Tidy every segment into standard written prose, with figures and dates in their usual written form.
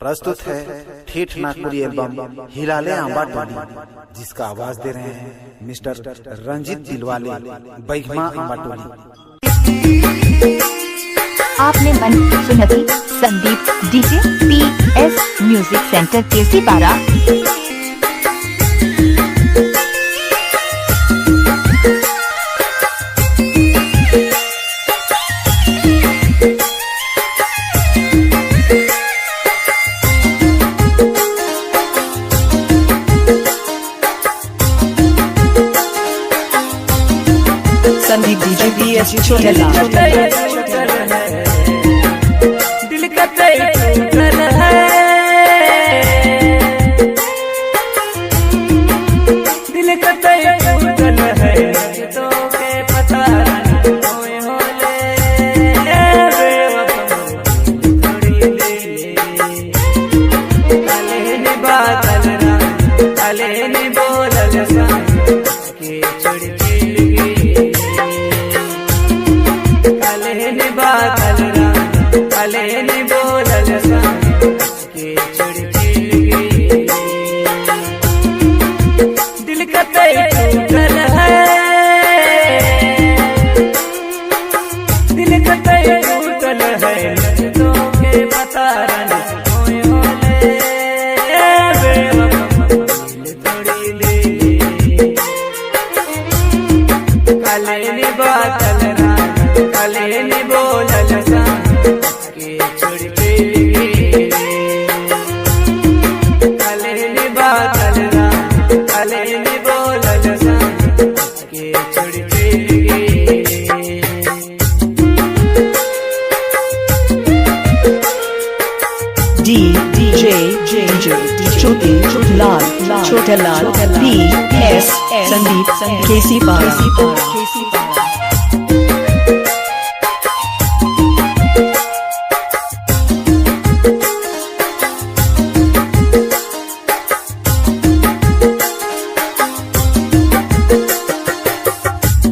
प्रस्तुत है ठेठ नागपुरी एल्बम हिलाले आंबा टोली, जिसका आवाज दे रहे हैं मिस्टर रंजीत दिलवाले बैगमा आंबा टोली। आपने मन सुनती Sandeep DJ PS music centre केसी पारा। संदीप डीजे PS छोटेला दिल का टूटल है, दिल का टूटल है, तो के पता होए होले थोड़ी ले काले ने बादल ना काले ने बोलल सा के छोड़ के बादल काले ने बोलल सा के छोड़ के दिल का टूटल है, दिल का टूटल है, तो के बता रन होए होले थोड़ी ले काले ने बादल काले ने बोलल सा के छोड़ के काले ने बादल काले ने बोलल सा के छोड़ के DJ छोटेला PS संदीप केसी पारा।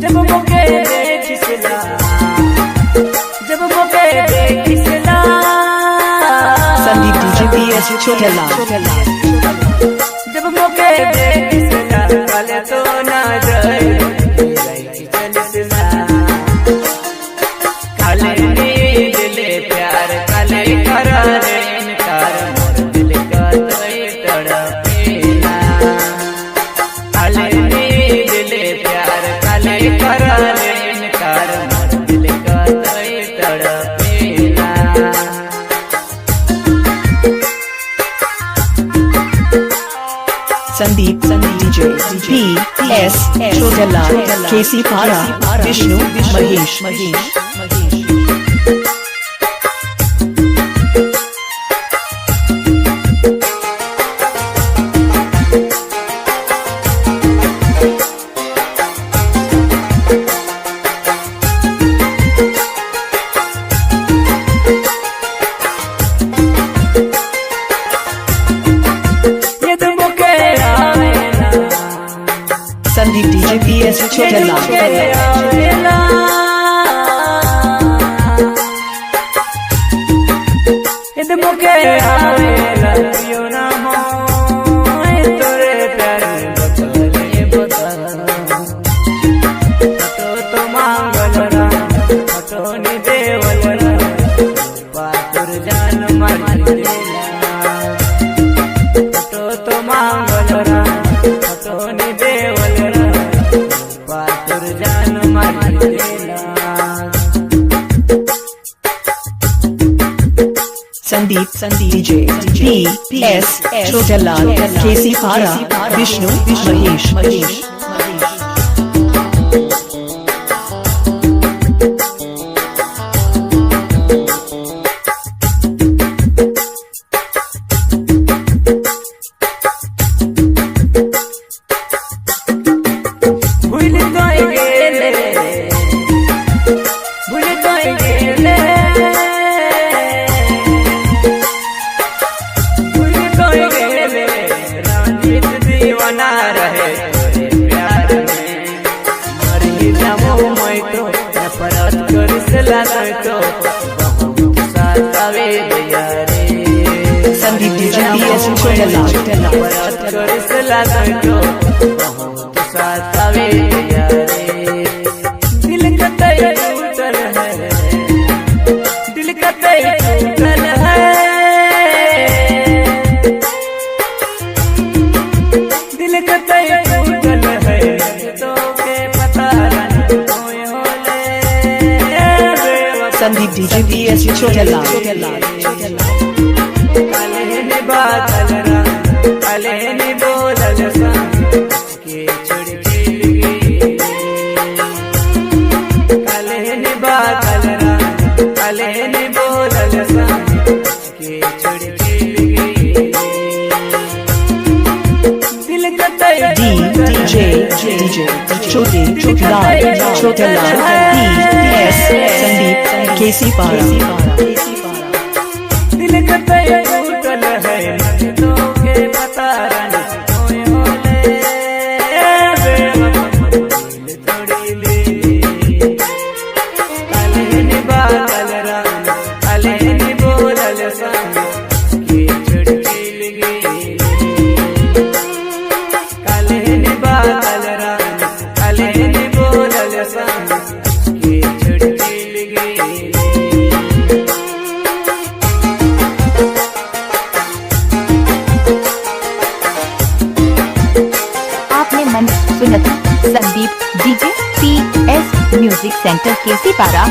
जब मौके देखिसला, जब मौके देखिसला, संदीप डीजे PS छोटेला जब मौके देखिसला, काले तो ना जाए चलिसला, काले ने दिले प्यार काले करारे इनकार, मोर दिल का तड़पेला, काले ने दिले प्यार काले करारे इनकार, मोर दिल का तड़पेला। संदीप डीजे PS छोटेला केसी पारा विष्णु महेश। संदीप डीजे PS छोटेला मुके आवेला पियो ना हो तोरे प्यार बतले बता तो मांगल रा तो नि देवल रा पातुर जान मार देला, तो मांगल रा तो नि देवल रा पातुर जान मार देला। संदीप डीजे PS छोटेला केसी पारा विष्णु महेश। भूल तो गेले रंजीत दीवाना रहे प्यार में, मर ही जाऊं मैं तो नफरत कर लागतो बहुत सातावे दिया रे संदीप डीजे PS छोटला परत करिस लागतो बहुत सातावे दिया रे दिल कतई टूटल है दिल कतई टूटल है दिल कतई टूटल है तो के पता नहीं कोई होले संदीप डीजे PS छोटला काले ने बादल रंग काले ने बोलल संग के छोड़ के गई काले ने बादल रंग काले ने बोलल संग के छोड़ के गई दिल कतई DJ छोटला PS संदीप केसी पारा दिल कतई टूटल है तो के पता नहीं कोई होले दिल तोड़ी ले काले ने बादल रंग काले ने बोलल संग के छोड़ के गई काले ने बादल रंग काले ने बोलल संग के छोड़ के गई आपने मन सुनती Sandeep DJ PS music centre केसी पारा।